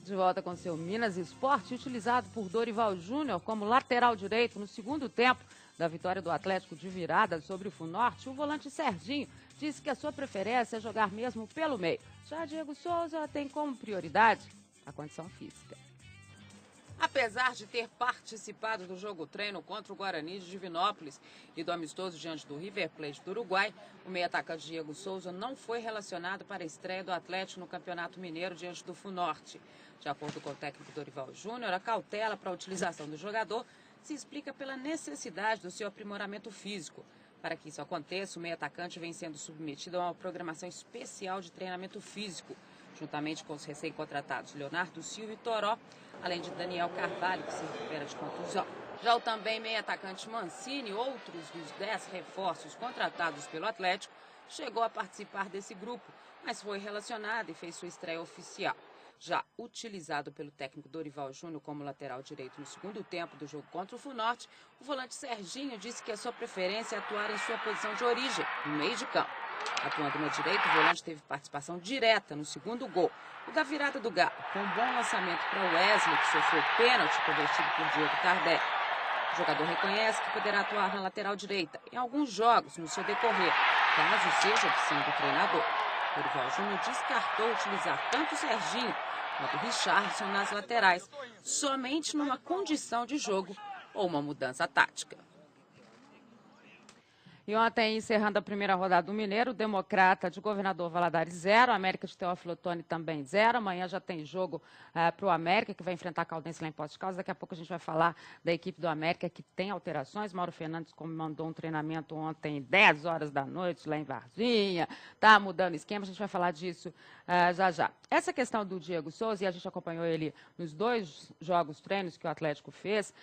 De volta com seu Minas Esporte, utilizado por Dorival Júnior como lateral direito no segundo tempo da vitória do Atlético de virada sobre o Funorte, o volante Serginho disse que a sua preferência é jogar mesmo pelo meio. Já Diego Souza tem como prioridade a condição física. Apesar de ter participado do jogo-treino contra o Guarani de Divinópolis e do amistoso diante do River Plate do Uruguai, o meio-atacante Diego Souza não foi relacionado para a estreia do Atlético no Campeonato Mineiro diante do Funorte. De acordo com o técnico Dorival Júnior, a cautela para a utilização do jogador se explica pela necessidade do seu aprimoramento físico. Para que isso aconteça, o meio-atacante vem sendo submetido a uma programação especial de treinamento físico, juntamente com os recém-contratados Leonardo Silva e Toró, além de Daniel Carvalho, que se recupera de contusão. Já o também meio-atacante Mancini, outros dos 10 reforços contratados pelo Atlético, chegou a participar desse grupo, mas foi relacionado e fez sua estreia oficial. Já utilizado pelo técnico Dorival Júnior como lateral direito no segundo tempo do jogo contra o Funorte, o volante Serginho disse que a sua preferência é atuar em sua posição de origem, no meio de campo. Atuando na direita, o volante teve participação direta no segundo gol, o da virada do Galo, com um bom lançamento para Wesley, que sofreu pênalti convertido por Diego Tardelli. O jogador reconhece que poderá atuar na lateral direita em alguns jogos no seu decorrer, caso seja opção do treinador. Dorival Júnior descartou utilizar tanto o Serginho quanto o Richarlison nas laterais, somente numa condição de jogo ou uma mudança tática. E ontem, encerrando a primeira rodada do Mineiro, o Democrata de Governador Valadares 0, América de Teófilo Otoni também 0. Amanhã já tem jogo para o América, que vai enfrentar a Caldense lá em Poços de Caldas. Daqui a pouco a gente vai falar da equipe do América, que tem alterações. Mauro Fernandes comandou um treinamento ontem, 10 horas da noite, lá em Varginha. Está mudando esquema, a gente vai falar disso já já. Essa questão do Diego Souza, e a gente acompanhou ele nos 2 jogos treinos que o Atlético fez,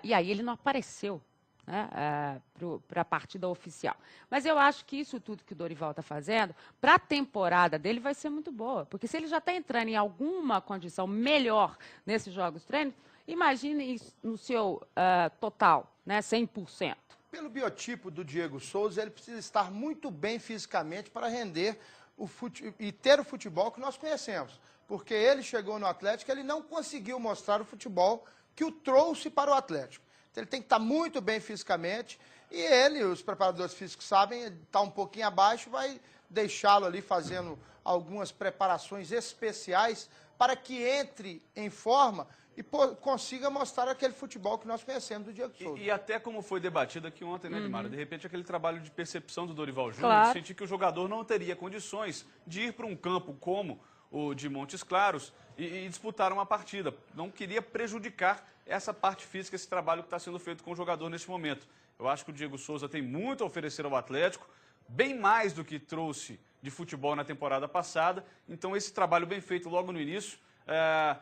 e aí ele não apareceu, né, para a partida oficial. Mas eu acho que isso tudo que o Dorival está fazendo, para a temporada dele, vai ser muito boa. Porque se ele já está entrando em alguma condição melhor nesses jogos treinos, imagine isso no seu total, né, 100%. Pelo biotipo do Diego Souza, ele precisa estar muito bem fisicamente para render e ter o futebol que nós conhecemos. Porque ele chegou no Atlético, ele não conseguiu mostrar o futebol que o trouxe para o Atlético. Ele tem que estar muito bem fisicamente e ele, os preparadores físicos sabem, está um pouquinho abaixo, vai deixá-lo ali fazendo algumas preparações especiais para que entre em forma e consiga mostrar aquele futebol que nós conhecemos do Diego Souza. E até como foi debatido aqui ontem, né, Dimara? De repente aquele trabalho de percepção do Dorival Júnior, Claro. de sentir que o jogador não teria condições de ir para um campo como o de Montes Claros e disputar uma partida. Não queria prejudicar essa parte física, esse trabalho que está sendo feito com o jogador neste momento. Eu acho que o Diego Souza tem muito a oferecer ao Atlético, bem mais do que trouxe de futebol na temporada passada. Então esse trabalho bem feito logo no início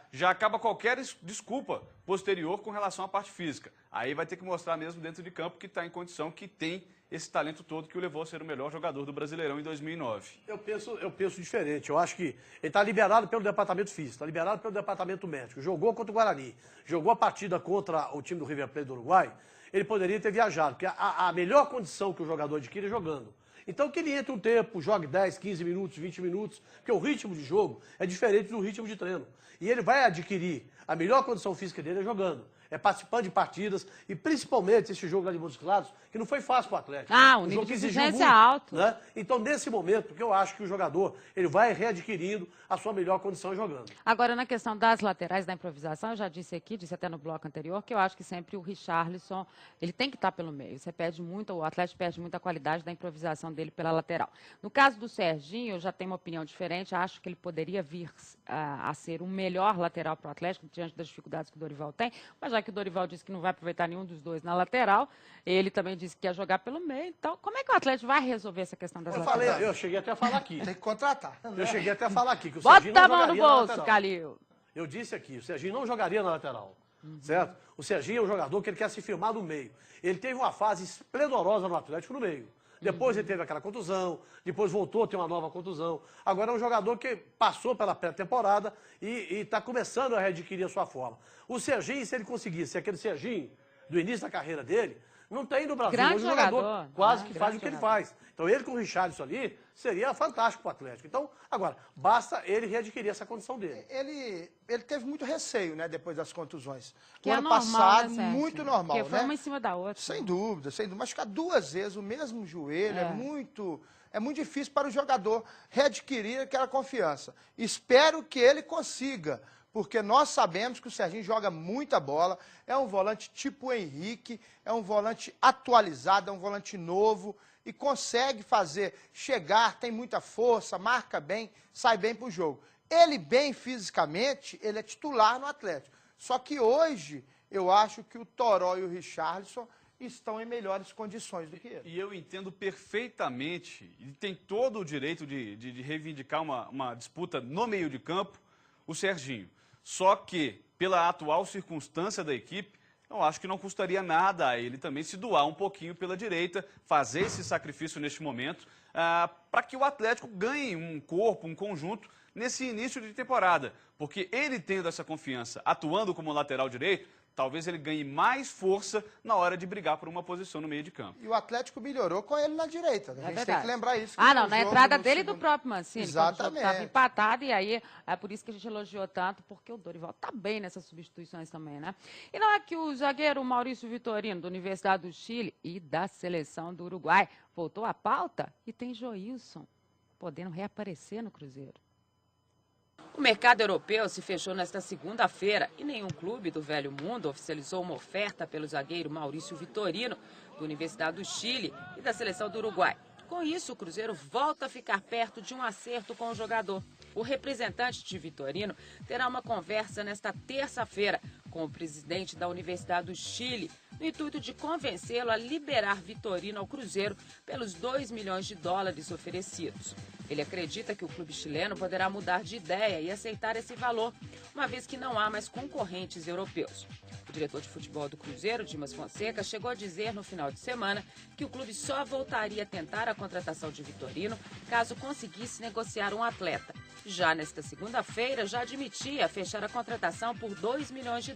já acaba qualquer desculpa posterior com relação à parte física. Aí vai ter que mostrar mesmo dentro de campo que está em condição, que tem esse talento todo que o levou a ser o melhor jogador do Brasileirão em 2009. Eu penso diferente. Eu acho que ele está liberado pelo departamento físico, está liberado pelo departamento médico. Jogou contra o Guarani, jogou a partida contra o time do River Plate do Uruguai. Ele poderia ter viajado, porque a melhor condição que o jogador adquire é jogando. Então que ele entre um tempo, jogue 10, 15 minutos, 20 minutos, porque o ritmo de jogo é diferente do ritmo de treino. E ele vai adquirir a melhor condição física dele é jogando. É participando de partidas e principalmente esse jogo lá de Montes Claros, que não foi fácil para o Atlético. O nível de exigência é alto. Né? Então, nesse momento, que eu acho que o jogador ele vai readquirindo a sua melhor condição jogando. Agora, na questão das laterais da improvisação, eu já disse aqui, disse até no bloco anterior, que eu acho que sempre o Richarlison, ele tem que estar pelo meio. Você perde muito, o Atlético perde muita qualidade da improvisação dele pela lateral. No caso do Serginho, eu já tenho uma opinião diferente, acho que ele poderia vir a ser o melhor lateral para o Atlético, diante das dificuldades que o Dorival tem, mas já que o Dorival disse que não vai aproveitar nenhum dos dois na lateral, ele também disse que quer jogar pelo meio. Então, como é que o Atlético vai resolver essa questão das laterais? Eu cheguei até a falar aqui. Tem que contratar. Eu cheguei até a falar aqui que o Bota Serginho não a mão no jogaria na bolso, lateral. Calil. Eu disse aqui, o Serginho não jogaria na lateral, certo? O Serginho é um jogador que ele quer se firmar no meio. Ele teve uma fase esplendorosa no Atlético no meio. Depois ele teve aquela contusão, depois voltou a ter uma nova contusão. Agora é um jogador que passou pela pré-temporada e está começando a readquirir a sua forma. O Serginho, se ele conseguisse ser aquele Serginho do início da carreira dele, não tem no Brasil Grande hoje um jogador jogador, quase que faz grande o que ele jogador. faz. Então ele com o Richarlison ali, seria fantástico para o Atlético. Então, agora, basta ele readquirir essa condição dele. Ele teve muito receio, né, depois das contusões. Que o é ano normal, passado, né, Sérgio? muito normal, Porque foi né? uma em cima da outra. Sem dúvida, sem dúvida. Mas ficar 2 vezes o mesmo joelho é muito difícil para o jogador readquirir aquela confiança. Espero que ele consiga, porque nós sabemos que o Serginho joga muita bola, é um volante tipo Henrique, é um volante atualizado, é um volante novo e consegue chegar, tem muita força, marca bem, sai bem para o jogo. Ele bem fisicamente, ele é titular no Atlético. Só que hoje, eu acho que o Toró e o Richarlison estão em melhores condições do que ele. E eu entendo perfeitamente, e tem todo o direito de reivindicar uma disputa no meio de campo, o Serginho. Só que, pela atual circunstância da equipe, eu acho que não custaria nada a ele também se doar um pouquinho pela direita, fazer esse sacrifício neste momento, para que o Atlético ganhe um corpo, um conjunto, nesse início de temporada. Porque ele tendo essa confiança, atuando como lateral direito, talvez ele ganhe mais força na hora de brigar por uma posição no meio de campo. E o Atlético melhorou com ele na direita. A gente tem que lembrar isso. Não, na entrada dele e do próprio Mancini. Exatamente. Estava empatado e aí é por isso que a gente elogiou tanto, porque o Dorival está bem nessas substituições também, né? E não é que o zagueiro Maurício Vitorino, da Universidade do Chile e da Seleção do Uruguai, voltou à pauta e tem Joilson podendo reaparecer no Cruzeiro. O mercado europeu se fechou nesta segunda-feira e nenhum clube do Velho Mundo oficializou uma oferta pelo zagueiro Maurício Vitorino, da Universidade do Chile e da Seleção do Uruguai. Com isso, o Cruzeiro volta a ficar perto de um acerto com o jogador. O representante de Vitorino terá uma conversa nesta terça-feira com o presidente da Universidade do Chile, no intuito de convencê-lo a liberar Vitorino ao Cruzeiro pelos $2 milhões oferecidos. Ele acredita que o clube chileno poderá mudar de ideia e aceitar esse valor, uma vez que não há mais concorrentes europeus. O diretor de futebol do Cruzeiro, Dimas Fonseca, chegou a dizer no final de semana que o clube só voltaria a tentar a contratação de Vitorino caso conseguisse negociar um atleta. Já nesta segunda-feira, já admitia fechar a contratação por $2 milhões,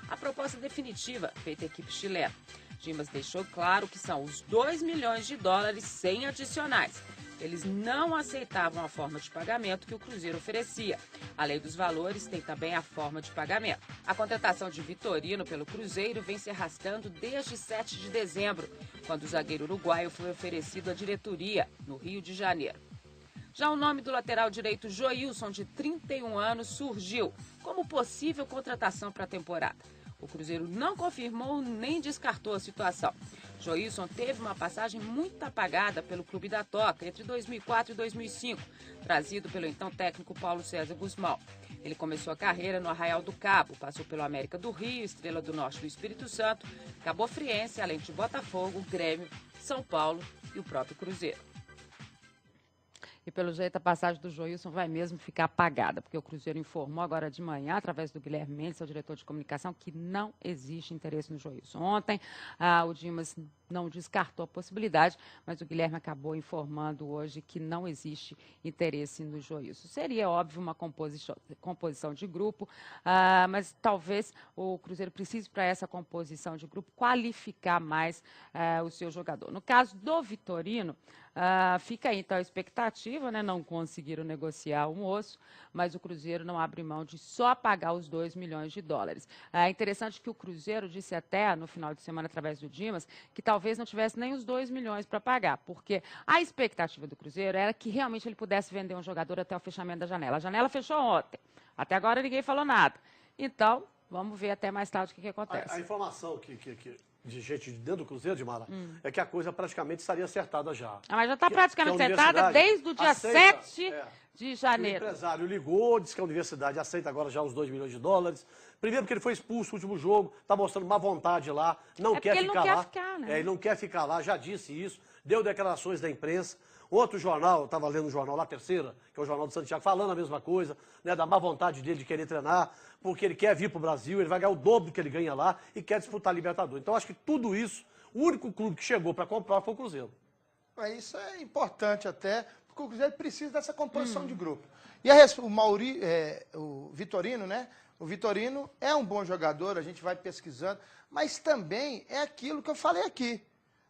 a proposta definitiva feita à equipe chilena. Dimas deixou claro que são os $2 milhões sem adicionais. Eles não aceitavam a forma de pagamento que o Cruzeiro oferecia. Além dos valores, tem também a forma de pagamento. A contratação de Vitorino pelo Cruzeiro vem se arrastando desde 7 de dezembro, quando o zagueiro uruguaio foi oferecido à diretoria, no Rio de Janeiro. Já o nome do lateral direito Joilson, de 31 anos, surgiu como possível contratação para a temporada. O Cruzeiro não confirmou nem descartou a situação. Joilson teve uma passagem muito apagada pelo Clube da Toca entre 2004 e 2005, trazido pelo então técnico Paulo César Gusmão. Ele começou a carreira no Arraial do Cabo, passou pelo América do Rio, Estrela do Norte do Espírito Santo, Cabofriense, além de Botafogo, Grêmio, São Paulo e o próprio Cruzeiro. E pelo jeito a passagem do Joilson vai mesmo ficar apagada, porque o Cruzeiro informou agora de manhã, através do Guilherme Mendes, seu diretor de comunicação, que não existe interesse no Joilson. Ontem, o Dimas não descartou a possibilidade, mas o Guilherme acabou informando hoje que não existe interesse no Joilson. Seria, óbvio, uma composição de grupo, mas talvez o Cruzeiro precise, para essa composição de grupo, qualificar mais o seu jogador. No caso do Vitorino, fica aí, então, a expectativa, né? Não conseguiram negociar o moço, mas o Cruzeiro não abre mão de só pagar os $2 milhões. É interessante que o Cruzeiro disse até, no final de semana, através do Dimas, que talvez não tivesse nem os $2 milhões para pagar, porque a expectativa do Cruzeiro era que realmente ele pudesse vender um jogador até o fechamento da janela. A janela fechou ontem, até agora ninguém falou nada. Então, vamos ver até mais tarde o que acontece. A informação de gente de dentro do Cruzeiro, de Mara, é que a coisa praticamente estaria acertada já. Mas já está praticamente acertada desde o dia 7 de janeiro. O empresário ligou, disse que a universidade aceita agora já os $2 milhões. Primeiro porque ele foi expulso no último jogo, está mostrando má vontade lá, não quer ficar lá. Ele não quer ficar, né? Ele não quer ficar lá, já disse isso, deu declarações da imprensa. Outro jornal, estava lendo um jornal lá, Terceira, que é o Jornal do Santiago, falando a mesma coisa, né, da má vontade dele de querer treinar, porque ele quer vir para o Brasil, ele vai ganhar o dobro do que ele ganha lá e quer disputar a Libertadores. Então, acho que tudo isso, o único clube que chegou para comprar foi o Cruzeiro. Isso é importante até, porque o Cruzeiro precisa dessa composição de grupo. E o Vitorino, né? O Vitorino é um bom jogador, a gente vai pesquisando, mas também é aquilo que eu falei aqui.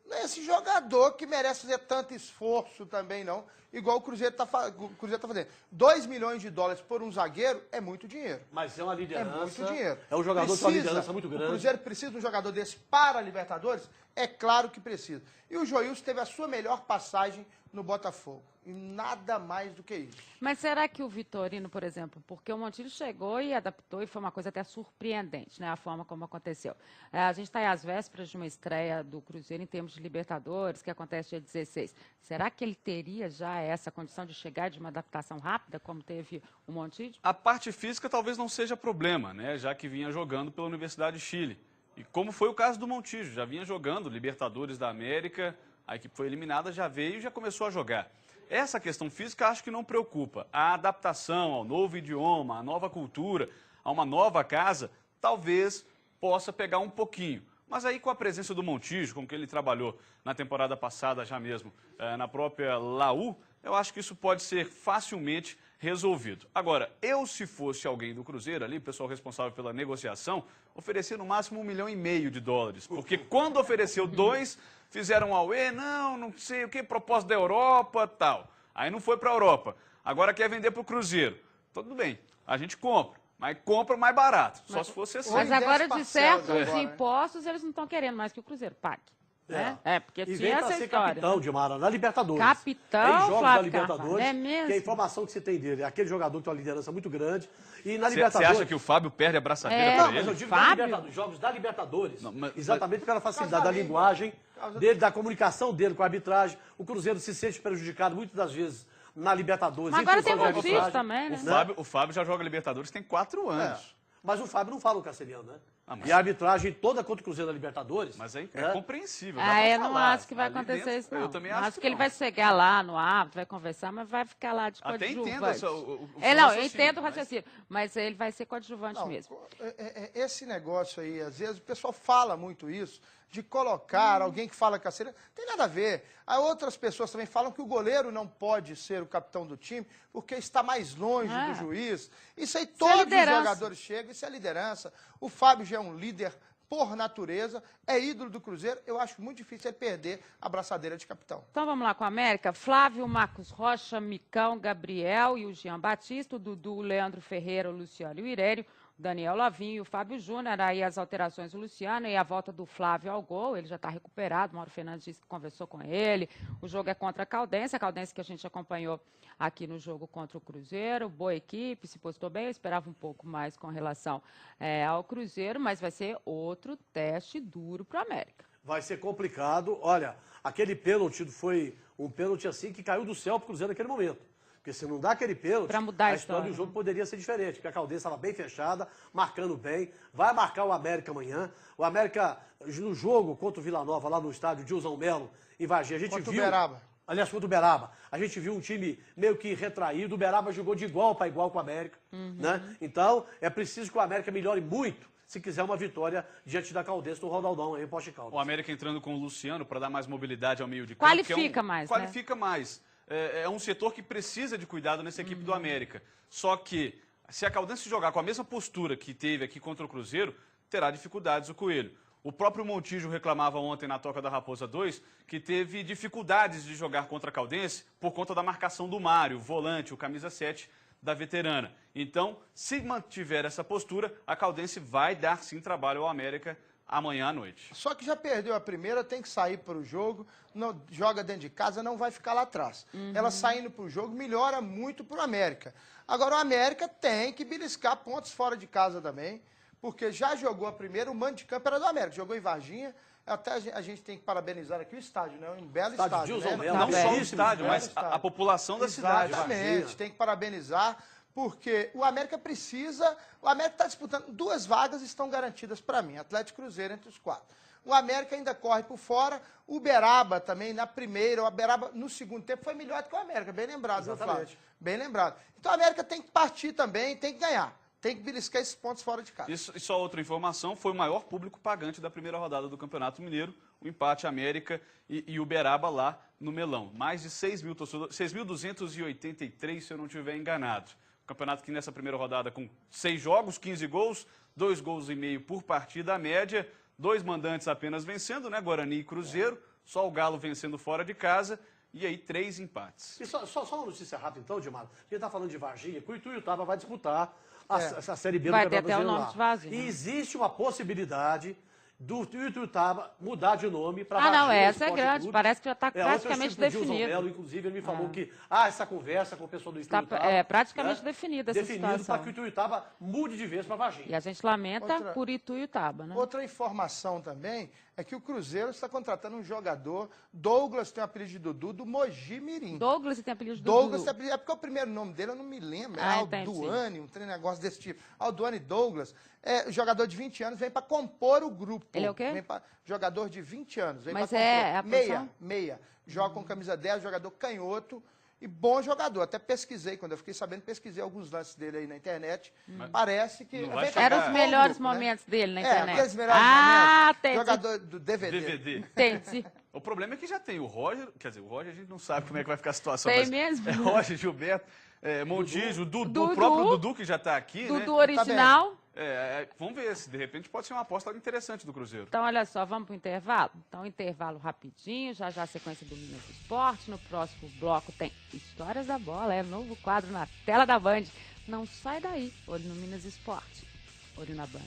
Não é esse jogador que merece fazer tanto esforço também, não. igual o Cruzeiro está fazendo. 2 milhões de dólares por um zagueiro é muito dinheiro. Mas é uma liderança. É muito dinheiro. É um jogador com uma liderança muito grande. O Cruzeiro precisa de um jogador desse para a Libertadores? É claro que precisa. E o Joilson teve a sua melhor passagem no Botafogo. E nada mais do que isso. Mas será que o Vitorino, por exemplo, porque o Montijo chegou e adaptou e foi uma coisa até surpreendente, né? A forma como aconteceu. A gente está aí às vésperas de uma estreia do Cruzeiro em termos de Libertadores, que acontece dia 16. Será que ele teria já essa condição de chegar de uma adaptação rápida, como teve o Montijo? A parte física talvez não seja problema, né? Já que vinha jogando pela Universidade de Chile. E como foi o caso do Montijo, já vinha jogando Libertadores da América, a equipe foi eliminada, já veio e já começou a jogar. Essa questão física acho que não preocupa. A adaptação ao novo idioma, à nova cultura, a uma nova casa, talvez possa pegar um pouquinho. Mas aí com a presença do Montijo, com que ele trabalhou na temporada passada já mesmo, na própria Laú, eu acho que isso pode ser facilmente resolvido. Agora, se fosse alguém do Cruzeiro ali, pessoal responsável pela negociação, oferecer no máximo $1,5 milhão. Porque quando ofereceu 2, fizeram auê, não sei o que, proposta da Europa, tal. Aí não foi para a Europa. Agora quer vender para o Cruzeiro. Tudo bem, a gente compra. Mas compra mais barato, só se fosse assim. Mas agora, de certo, os agora, né? impostos, eles não estão querendo mais que o Cruzeiro pague. Né? Porque E tinha vem para essa ser história. capitão, Dimara, na Libertadores. Capitão, Tem jogos da Flávio Libertadores, Carvalho, é mesmo? que a informação que se tem dele é aquele jogador que tem uma liderança muito grande. E na Você Libertadores... acha que o Fábio perde a braçadeira É, para Não, mas eu ele? digo Fábio? jogos da Libertadores. Não, mas- exatamente pela facilidade da Causa da linguagem Causa dele, da comunicação dele com a arbitragem. O Cruzeiro se sente prejudicado muitas das vezes na Libertadores. Mas em agora tem função da Montijo arbitragem. também, né? O Fábio já joga Libertadores tem 4 anos. Mas o Fábio não fala o castelhano, né? Mas- E a arbitragem toda contra o Cruzeiro na Libertadores. Mas é né? compreensível. dá pra Eu não falar. acho que vai Ali acontecer dentro, isso, não. Eu também Eu acho que ele não. vai chegar lá no árbitro, vai conversar, mas vai ficar lá de Até coadjuvante. entendo o Não, eu raciocínio, entendo o mas- raciocínio, mas ele vai ser coadjuvante Não, mesmo. esse negócio aí, às vezes o pessoal fala muito isso, de colocar alguém que fala castelhano, tem nada a ver. Há outras pessoas também falam que o goleiro não pode ser o capitão do time porque está mais longe do juiz. Isso aí todos os liderança. jogadores chegam, isso é liderança. O Fábio já é um líder por natureza, é ídolo do Cruzeiro. Eu acho muito difícil ele perder a braçadeira de capitão. Então vamos lá com a América. Flávio, Marcos Rocha, Micão, Gabriel e o Jean Batista, o Dudu, o Leandro Ferreira, o Luciano e o Irélio, o Daniel Lavinho e o Fábio Júnior. Aí as alterações do Luciano e a volta do Flávio ao gol. Ele já está recuperado. O Mauro Fernandes disse que conversou com ele. O jogo é contra a Caldense que a gente acompanhou aqui no jogo contra o Cruzeiro. Boa equipe, se postou bem. Eu esperava um pouco mais com relação ao Cruzeiro, mas vai ser outro teste duro para o América. Vai ser complicado. Olha, aquele pênalti foi um pênalti assim que caiu do céu pro Cruzeiro naquele momento. Porque se não dá aquele pênalti, Pra mudar a a história do história. jogo poderia ser diferente. Porque a Caldense estava bem fechada, marcando bem. Vai marcar o América amanhã. O América, no jogo contra o Vila Nova, lá no estádio Dilson Melo, em Varginha, a gente Contra o viu... Uberaba. Aliás, contra o Uberaba. A gente viu um time meio que retraído. O Uberaba jogou de igual para igual com o América. Né? Então, é preciso que o América melhore muito se quiser uma vitória diante da Caldense no Rodaldão, aí em Poste Caldas. O América entrando com o Luciano para dar mais mobilidade ao meio de campo. Qualifica mais, né? Qualifica mais. É um setor que precisa de cuidado nessa equipe do América. Só que, se a Caldense jogar com a mesma postura que teve aqui contra o Cruzeiro, terá dificuldades o Coelho. O próprio Montijo reclamava ontem na Toca da Raposa 2 que teve dificuldades de jogar contra a Caldense por conta da marcação do Mário, o volante, o camisa 7 da veterana. Então, se mantiver essa postura, a Caldense vai dar sim trabalho ao América amanhã à noite. Só que já perdeu a primeira, tem que sair para o jogo, joga dentro de casa, não vai ficar lá atrás. Ela saindo para o jogo melhora muito para o América. Agora o América tem que beliscar pontos fora de casa também, porque já jogou a primeira, o mando de campo era do América, jogou em Varginha. Até a gente tem que parabenizar aqui o estádio, né? Um belo estádio, Dilson né? Melo, Não só o belíssimo, estádio, belo mas estádio. a população da cidade. Exatamente, Varginha. tem que parabenizar, porque o América precisa... O América está disputando, 2 vagas estão garantidas para mim, Atlético e Cruzeiro entre os 4. O América ainda corre por fora, o Uberaba também na primeira, o Uberaba no segundo tempo foi melhor do que o América, bem lembrado, viu, Flávio? Exatamente. Bem lembrado. Então o América tem que partir também, tem que ganhar, tem que beliscar esses pontos fora de casa. Isso, e só outra informação, foi o maior público pagante da primeira rodada do Campeonato Mineiro, o empate América e Uberaba lá no Melão. Mais de 6 mil torcedores, 6.283, se eu não estiver enganado. O campeonato que nessa primeira rodada com 6 jogos, 15 gols, 2 gols e meio por partida, a média, 2 mandantes apenas vencendo, né? Guarani e Cruzeiro, só o Galo vencendo fora de casa e aí 3 empates. E só uma notícia rápida então, Dilmar. A gente está falando de Varginha, que o Ituiutaba vai disputar a Série B do Vai ter Campeonato até o Brasileiro nome lá. de Varginha. E existe uma possibilidade do Ituiutaba mudar de nome para Ah, Varginha. não, essa é Esporte grande, Clube. parece que já está Ontem eu praticamente estive com o Gilson definido. Melo, inclusive, ele me falou que essa conversa com o pessoal do Está Ituiutaba... praticamente definida essa definido situação. para que o Ituiutaba mude de vez para Varginha. E a gente lamenta Outra- por Ituiutaba, né? Outra informação também é que o Cruzeiro está contratando um jogador, Douglas tem o apelido de Dudu, do Mogi Mirim. Douglas tem apelido de Douglas Dudu. tem apelido, é porque o primeiro nome dele eu não me lembro, é entendi. Alduane, negócio desse tipo. Alduane Douglas, jogador de 20 anos, vem para compor o grupo. Ele é o quê? Jogador de 20 anos, vem Mas para é a posição? meia. Joga com camisa 10, jogador canhoto. E bom jogador, até pesquisei, quando eu fiquei sabendo, pesquisei alguns lances dele aí na internet. Parece que... Não vai vem pra chegar- Eram os compor o melhores grupo, né? momentos dele na É, internet. aqueles melhores Ah, momentos. tem. Jogador do DVD. DVD. Entendi. O problema é que já tem o Roger, quer dizer, o Roger a gente não sabe como é que vai ficar a situação. Tem mas mesmo? É Roger, Gilberto, Montijo, Dudu. o próprio Dudu que já está aqui, né? Dudu original. Vamos ver se de repente pode ser uma aposta interessante do Cruzeiro. Então, olha só, vamos para o intervalo? Então, intervalo rapidinho, já a sequência do Minas Esporte. No próximo bloco tem Histórias da Bola, novo quadro na tela da Band. Não sai daí, olho no Minas Esporte, olho na Band.